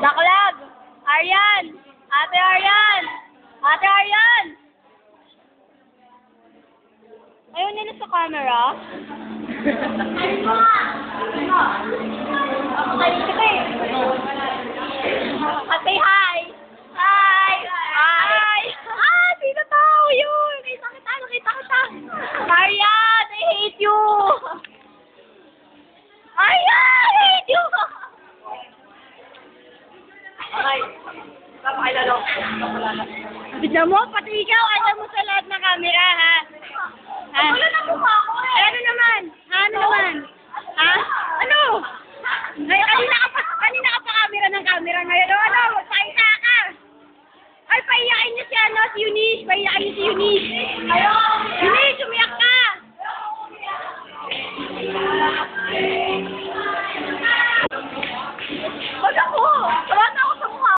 Daklag! Aryan! Ate Aryan! Ate Aryan! Ayaw nila sa camera? Ate, hi! Hi! Hi! Ah, sino tao yun? Nakita kita! Aryan! I hate you! Aryan! I hate you! Okay. Napakilala ko. Bigyan mo, pati ikaw, alam mo sa lahat ng camera, ha? Ha? Wala na mukha ko eh. Ano naman? Ha? Ano naman? Ha? Ano? Ay, kanina ka pa camera ng camera ngayon. Ano? Magpahita ka. Ay, paiyakin niyo si Eunice. Paiyakin niyo si Eunice. Eunice, umiyak